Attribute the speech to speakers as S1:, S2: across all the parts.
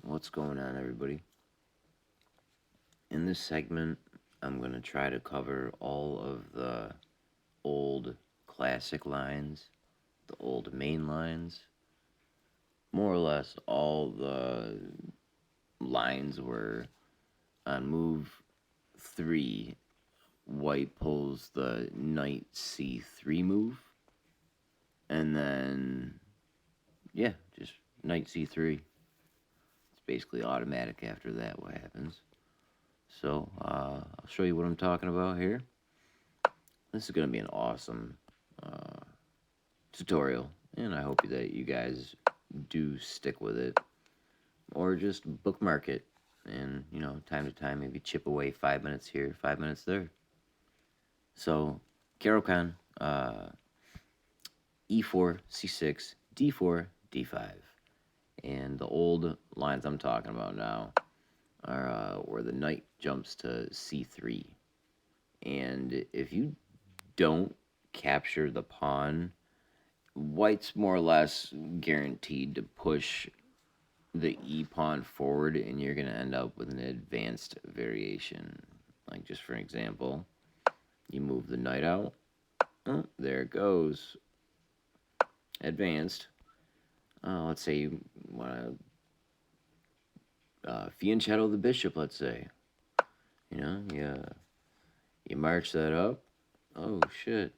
S1: What's going on, everybody? In this segment, I'm going to try to cover all of the old classic lines, the old main lines, more or less all the lines where on move 3, white pulls the knight c3 move, and then, yeah, just knight c3. It's basically automatic after that what happens. So I'll show you what I'm talking about here. This is going to be an awesome tutorial, and I hope that you guys do stick with it, or just bookmark it, and, time to time, maybe chip away 5 minutes here, 5 minutes there. So, Caro-Kann, e4, c6, d4, d5. And the old lines I'm talking about now are where the knight jumps to c3. And if you don't capture the pawn, white's more or less guaranteed to push the e pawn forward, and you're going to end up with an advanced variation. Like, just for an example, you move the knight out. Oh, there it goes. Advanced. Let's say you want to fianchetto the bishop, let's say. You march that up. Oh, shit.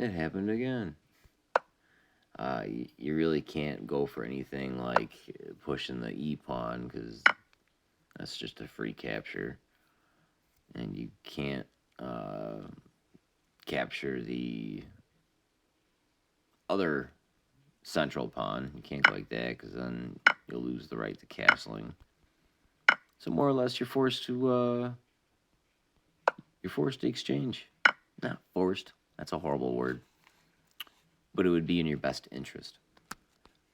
S1: It happened again. You really can't go for anything like pushing the e pawn, because that's just a free capture, and you can't capture the other central pawn. You can't go like that, because then you'll lose the right to castling. So more or less, you're forced to exchange. Not forced. That's a horrible word. But it would be in your best interest.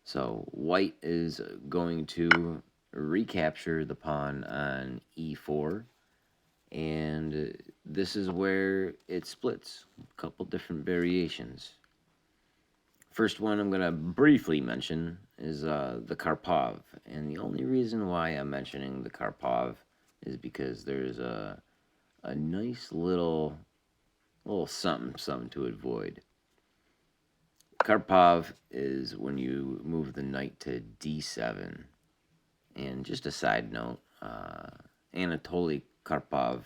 S1: So white is going to recapture the pawn on e4, and this is where it splits. A couple different variations. First one I'm going to briefly mention is the Karpov, and the only reason why I'm mentioning the Karpov is because there's a nice little something to avoid. Karpov is when you move the knight to d7. And just a side note, Anatoly Karpov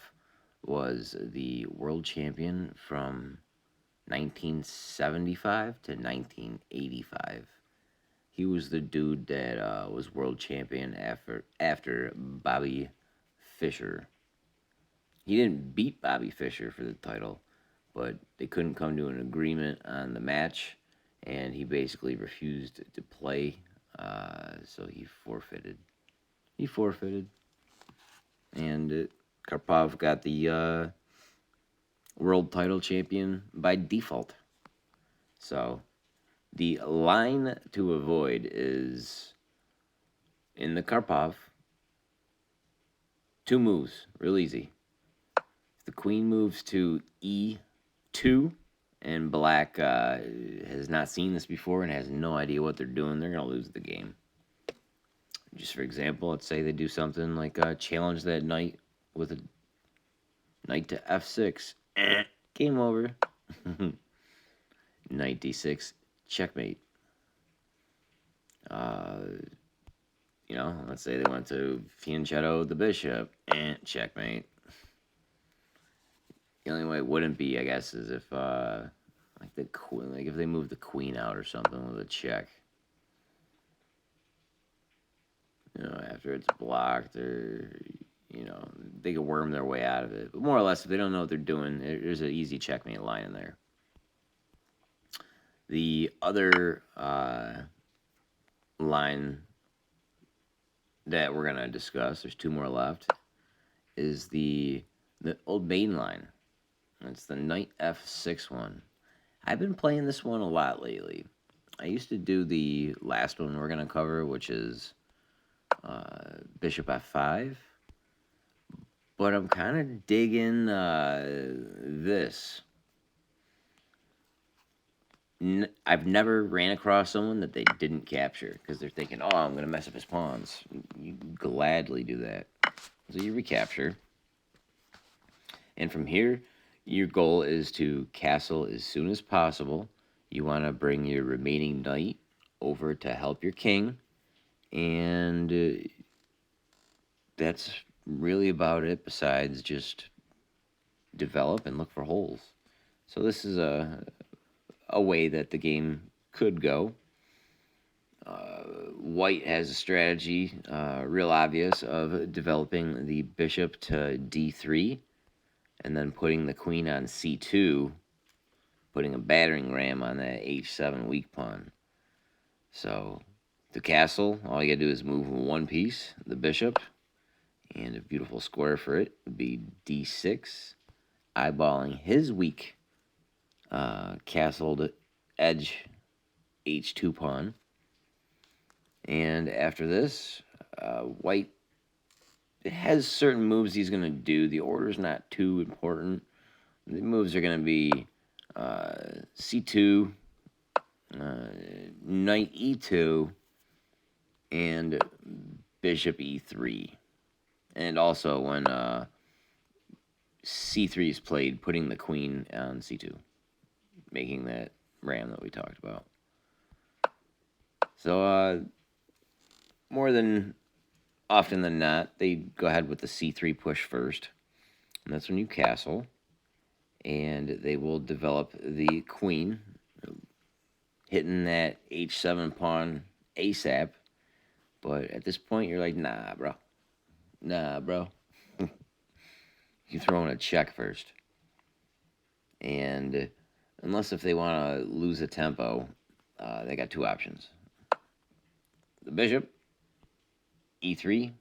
S1: was the world champion from 1975 to 1985. He was the dude that was world champion after Bobby Fischer. He didn't beat Bobby Fischer for the title, but they couldn't come to an agreement on the match, and he basically refused to play, so he forfeited. And Karpov got the world title champion by default. So the line to avoid is in the Karpov, 2 moves, real easy. If the queen moves to e2, and black has not seen this before and has no idea what they're doing, they're going to lose the game. Just for example, let's say they do something like challenge that knight with a knight to f6. Game over. Knight d6, checkmate. Let's say they went to fianchetto the bishop, checkmate. The only way it wouldn't be, I guess, is if if they move the queen out or something with a check. After it's blocked, or they could worm their way out of it. But more or less, if they don't know what they're doing, there's an easy checkmate line in there. The other line that we're gonna discuss, there's 2 more left, is the old main line. It's the knight f6 one. I've been playing this one a lot lately. I used to do the last one we're gonna cover, which is bishop f5, but I'm kind of digging this. I've never ran across someone that they didn't capture because they're thinking, oh, I'm going to mess up his pawns. You gladly do that. So you recapture. And from here, your goal is to castle as soon as possible. You want to bring your remaining knight over to help your king. And that's really about it, besides just develop and look for holes. So this is a way that the game could go. White has a strategy, real obvious, of developing the bishop to d3 and then putting the queen on c2, putting a battering ram on that h7 weak pawn. So the castle, all you gotta do is move one piece, the bishop, and a beautiful square for it would be d6, eyeballing his weak castled edge h2 pawn. And after this, white has certain moves he's going to do. The order's not too important. The moves are going to be c2, knight e2, and bishop e3. And also when c3 is played, putting the queen on c2, making that ram that we talked about. So more than often than not, they go ahead with the c3 push first. And that's when you castle. And they will develop the queen, hitting that h7 pawn ASAP. But at this point, you're like, nah, bro. Nah, bro. You throw in a check first. And unless if they want to lose a tempo, they got two options. The bishop, e3,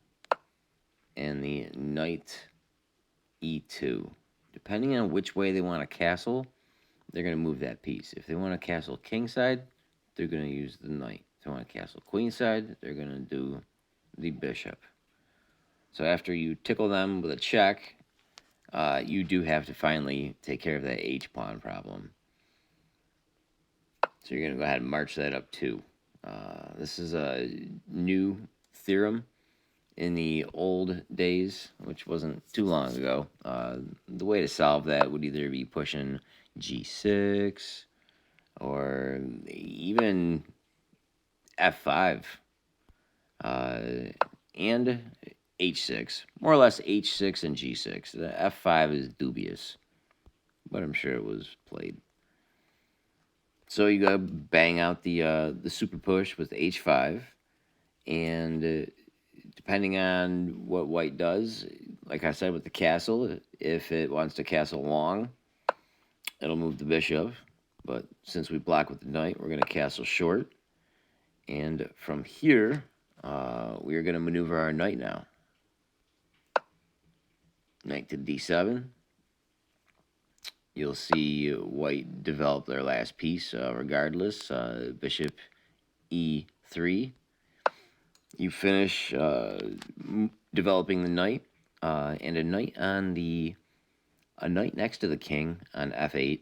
S1: and the knight, e2. Depending on which way they want to castle, they're going to move that piece. If they want to castle kingside, they're going to use the knight. If they want to castle queenside, they're going to do the bishop. So after you tickle them with a check, you do have to finally take care of that h-pawn problem. So you're going to go ahead and march that up too. This is a new theorem in the old days, which wasn't too long ago. The way to solve that would either be pushing g6 or even f5 and h6. More or less h6 and g6. The f5 is dubious, but I'm sure it was played. So you gotta bang out the super push with h5, and depending on what white does, like I said with the castle, if it wants to castle long, it'll move the bishop. But since we block with the knight, we're going to castle short. And from here, we are going to maneuver our knight now. Knight to d7. You'll see white develop their last piece regardless. Bishop e3. You finish developing the knight, and a knight next to the king on f8,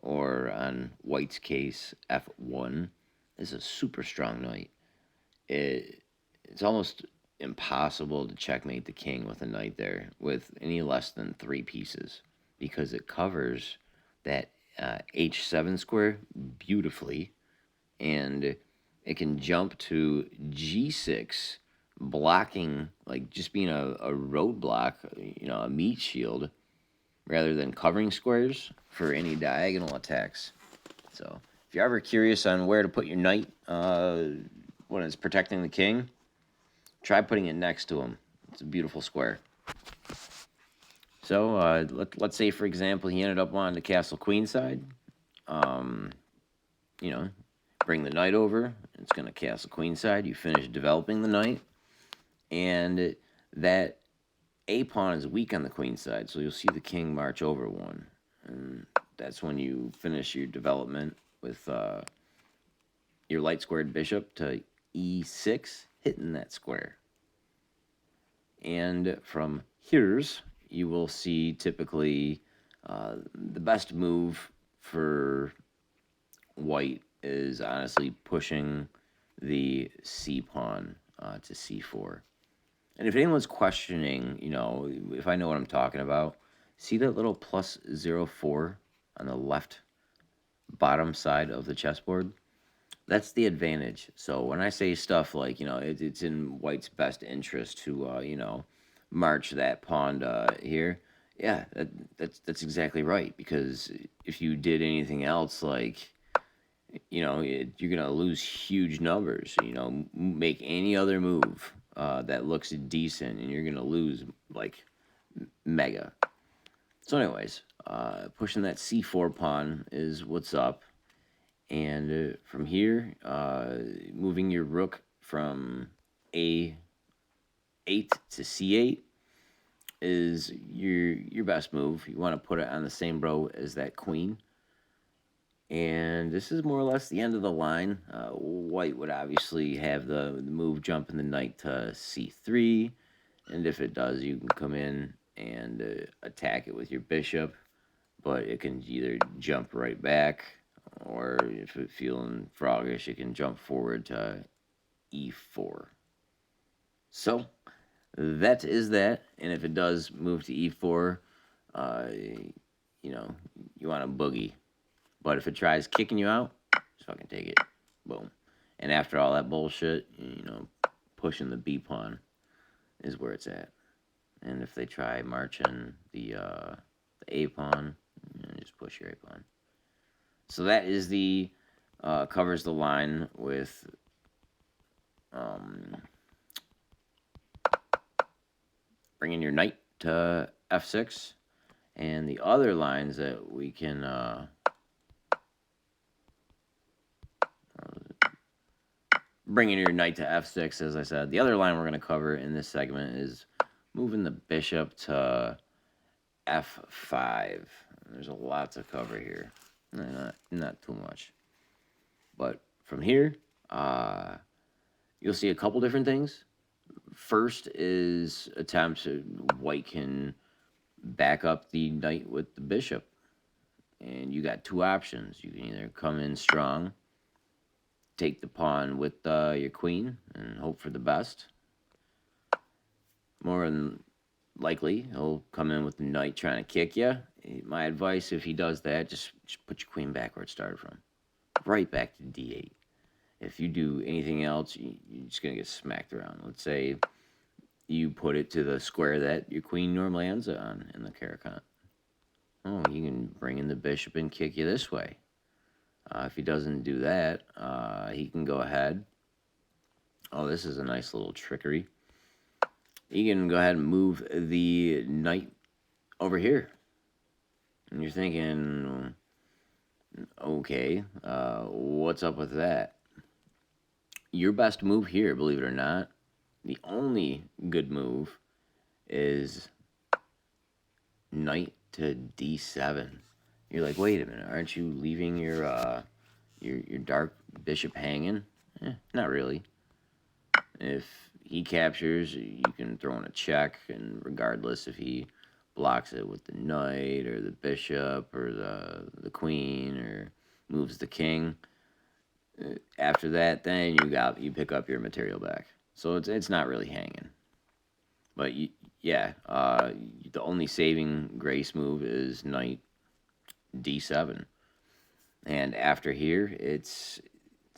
S1: or on white's case f1, is a super strong knight. It's almost impossible to checkmate the king with a knight there with any less than 3 pieces, because it covers that h7 square beautifully, and it can jump to g6, blocking, like just being a roadblock, a meat shield, rather than covering squares for any diagonal attacks. So if you're ever curious on where to put your knight when it's protecting the king, try putting it next to him. It's a beautiful square. So let's say, for example, he ended up wanting to castle queenside. Bring the knight over. It's going to castle queenside. You finish developing the knight, and that a pawn is weak on the queen side, so you'll see the king march over one, and that's when you finish your development with your light squared bishop to e6, hitting that square. And from here's, you will see typically the best move for white is honestly pushing the c pawn to c4. And if anyone's questioning, if I know what I'm talking about, see that little +04 on the left bottom side of the chessboard? That's the advantage. So when I say stuff like, it's in white's best interest to, march that pawn here, yeah, that's exactly right. Because if you did anything else, like, you're going to lose huge numbers. Make any other move that looks decent, and you're going to lose, like, mega. So anyways, pushing that c4 pawn is what's up. And from here, moving your rook from a8 to c8 is your best move. You want to put it on the same row as that queen. And this is more or less the end of the line. White would obviously have the move jumping the knight to c3. And if it does, you can come in and attack it with your bishop. But it can either jump right back, or if it's feeling froggish, it can jump forward to e4. So that is that. And if it does move to e4, you want a boogie. But if it tries kicking you out, just fucking take it. Boom. And after all that bullshit, pushing the b pawn is where it's at. And if they try marching the a pawn, just push your a pawn. So that is the covers the line with bringing your knight to f6, and the other lines that we can bringing your knight to f6, as I said. The other line we're going to cover in this segment is moving the bishop to f5. There's a lot to cover here. Not too much. But from here, you'll see a couple different things. First is attempts white can back up the knight with the bishop. And you got two options. You can either come in strong, take the pawn with your queen, and hope for the best. More than likely, he'll come in with the knight trying to kick you. My advice, if he does that, just put your queen back where it started from. Right back to d8. If you do anything else, you're just going to get smacked around. Let's say you put it to the square that your queen normally ends on in the Caro-Kann. Oh, he can bring in the bishop and kick you this way. If he doesn't do that, he can go ahead. Oh, this is a nice little trickery. He can go ahead and move the knight over here. And you're thinking, okay, what's up with that? Your best move here, believe it or not, the only good move is knight to d7. You're like, wait a minute, aren't you leaving your dark bishop hanging? Not really. If he captures, you can throw in a check, and regardless if he blocks it with the knight or the bishop or the queen or moves the king, after that, then you pick up your material back. So it's not really hanging. But the only saving grace move is knight d7. And after here, it's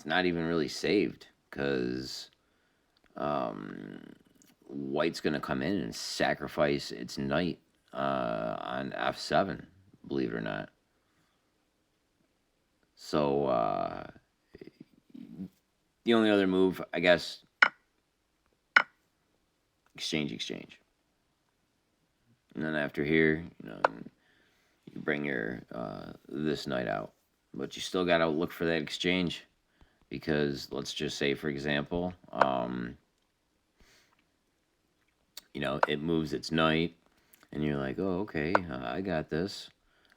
S1: not even really saved, because white's going to come in and sacrifice its knight on f7, believe it or not. So the only other move, I guess, exchange. And then after here, you bring your this knight out. But you still got to look for that exchange, because let's just say, for example, it moves its knight, and you're like, oh, okay, I got this.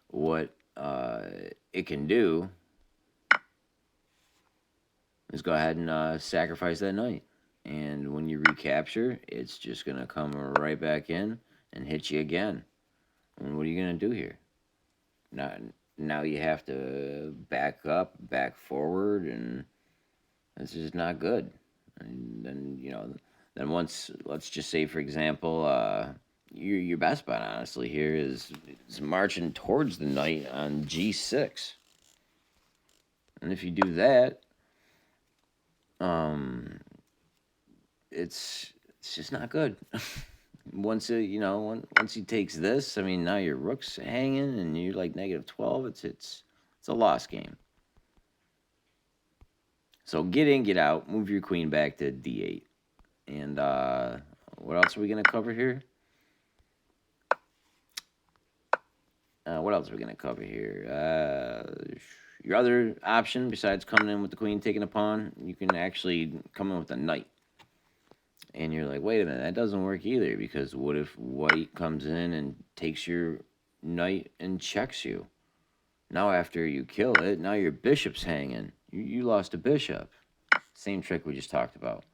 S1: What it can do is go ahead and sacrifice that knight. And when you recapture, it's just going to come right back in and hit you again. And what are you going to do here? Not now you have to back up, back forward, and this is not good. And then then once, let's just say, for example, your best bet honestly here is marching towards the knight on g6, and if you do that, um, it's just not good. Once once he takes this, I mean, now your rook's hanging and you're like -12. It's a lost game. So get in, get out, move your queen back to d8. And what else are we gonna cover here? What else are we gonna cover here? Your other option besides coming in with the queen taking a pawn, you can actually come in with a knight. And you're like, wait a minute, that doesn't work either, because what if white comes in and takes your knight and checks you? Now after you kill it, now your bishop's hanging. You lost a bishop. Same trick we just talked about.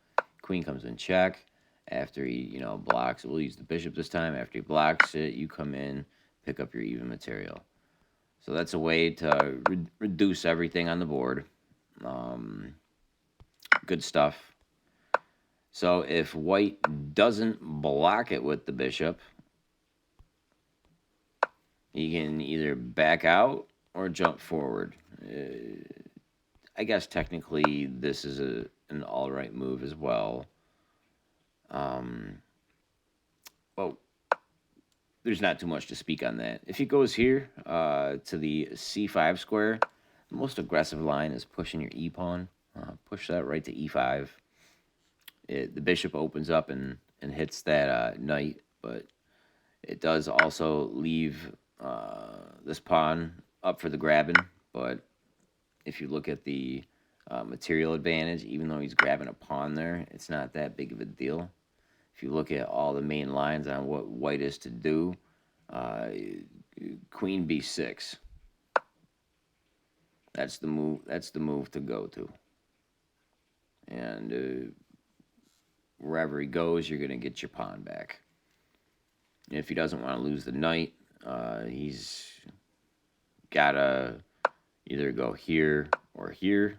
S1: Queen comes in check. After he, blocks it, we'll use the bishop this time. After he blocks it, you come in, pick up your even material. So that's a way to reduce everything on the board. Good stuff. So if white doesn't block it with the bishop, he can either back out or jump forward. I guess technically this is an all right move as well. Well, there's not too much to speak on that. If he goes here to the c5 square, the most aggressive line is pushing your e-pawn. Push that right to e5. The bishop opens up and hits that knight, but it does also leave this pawn up for the grabbing. But if you look at the material advantage, even though he's grabbing a pawn there, it's not that big of a deal. If you look at all the main lines on what white is to do, queen b6. That's the move. That's the move to go to. And wherever he goes, you're gonna get your pawn back. And if he doesn't want to lose the knight, he's gotta either go here or here.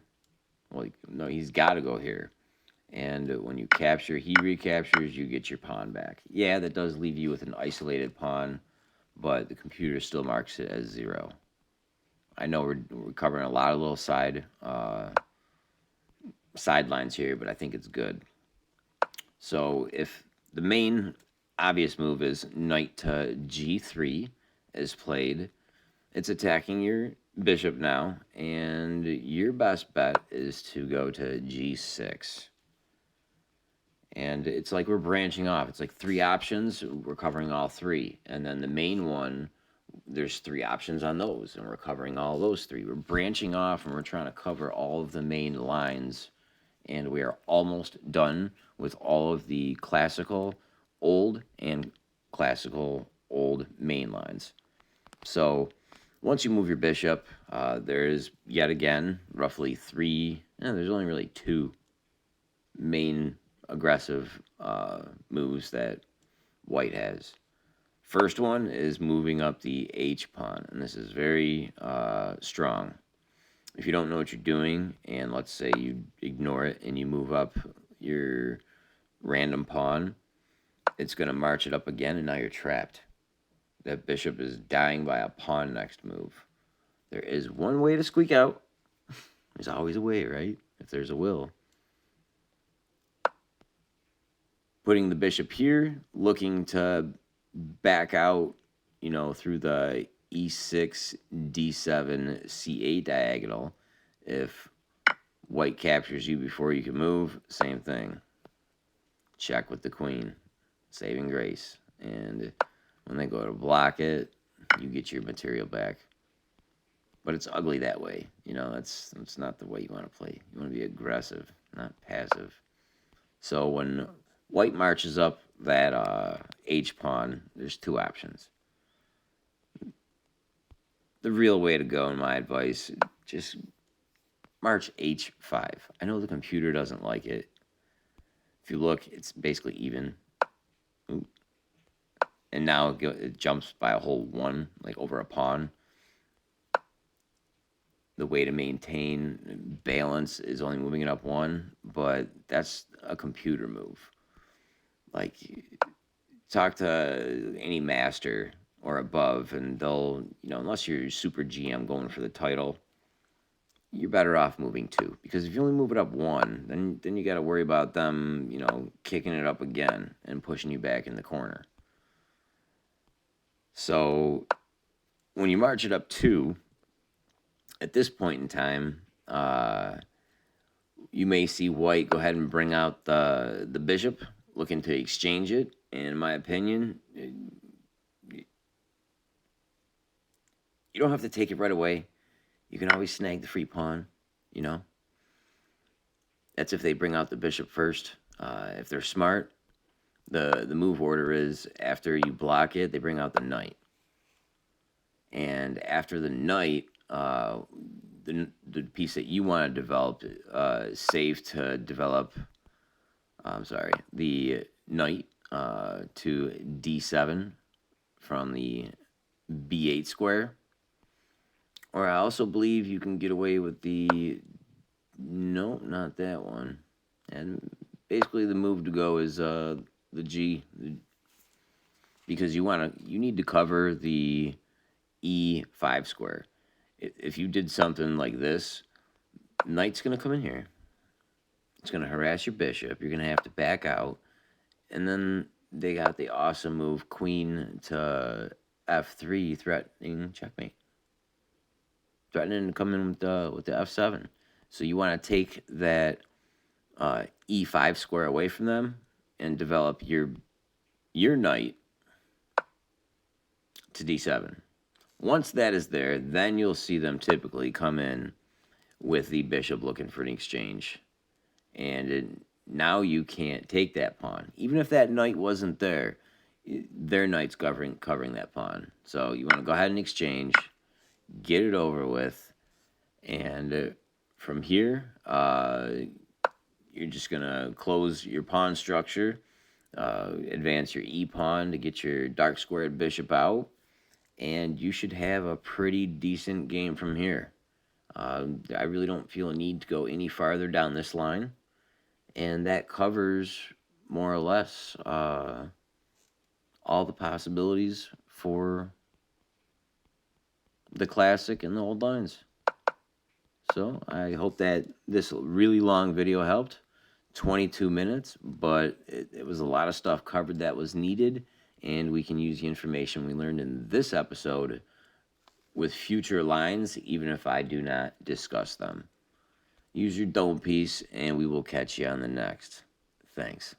S1: Well, no, he's gotta go here. And when you capture, he recaptures, you get your pawn back. Yeah, that does leave you with an isolated pawn, but the computer still marks it as 0. I know we're covering a lot of little sidelines here, but I think it's good. So if the main obvious move is knight to g3 is played, it's attacking your bishop now, and your best bet is to go to g6. And it's like we're branching off. It's like 3 options. We're covering all 3. And then the main one, there's 3 options on those, and we're covering all those 3. We're branching off, and we're trying to cover all of the main lines. And we are almost done with all of the classical old and classical old main lines. So once you move your bishop, there is yet again roughly 3. There's only really 2 main aggressive moves that white has. First one is moving up the h pawn, and this is very strong. If you don't know what you're doing, and let's say you ignore it and you move up your random pawn, it's going to march it up again, and now you're trapped. That bishop is dying by a pawn next move. There is one way to squeak out. There's always a way, right? If there's a will. Putting the bishop here, looking to back out, through the e6, d7, c8 diagonal. If white captures you before you can move, same thing. Check with the queen, saving grace. And when they go to block it, you get your material back. But it's ugly that way. That's not the way you want to play. You want to be aggressive, not passive. So when white marches up that h pawn, there's 2 options. The real way to go, in my advice, just march h5. I know the computer doesn't like it. If you look, it's basically even. Ooh. And now it jumps by a whole 1, like over a pawn. the way to maintain balance is only moving it up one, but that's a computer move. Like, talk to any master or above, and they'll, unless you're super GM going for the title, you're better off moving two. Because if you only move it up one, then you got to worry about them, kicking it up again and pushing you back in the corner. So when you march it up two, at this point in time, you may see white go ahead and bring out the bishop, looking to exchange it. And in my opinion, you don't have to take it right away. You can always snag the free pawn, That's if they bring out the bishop first. If they're smart, the move order is after you block it, they bring out the knight. And after the knight, the piece that you want to develop, save to develop, the knight to d7 from the b8 square. Or I also believe you can get away with the, no, not that one. And basically the move to go is the G, because you need to cover the e5 square. If you did something like this, knight's going to come in here. It's going to harass your bishop. You're going to have to back out. And then they got the awesome move, queen to f3, threatening checkmate. Threatening to come in with the f7. So you want to take that e5 square away from them and develop your knight to d7. Once that is there, then you'll see them typically come in with the bishop looking for an exchange. And now you can't take that pawn. Even if that knight wasn't there, their knight's covering that pawn. So you want to go ahead and exchange, get it over with, and from here, you're just going to close your pawn structure, advance your e-pawn to get your dark squared bishop out, and you should have a pretty decent game from here. I really don't feel a need to go any farther down this line, and that covers more or less all the possibilities for the classic and the old lines. So I hope that this really long video helped. 22 minutes, but it was a lot of stuff covered that was needed, and we can use the information we learned in this episode with future lines, even if I do not discuss them. Use your dome piece, and we will catch you on the next. Thanks.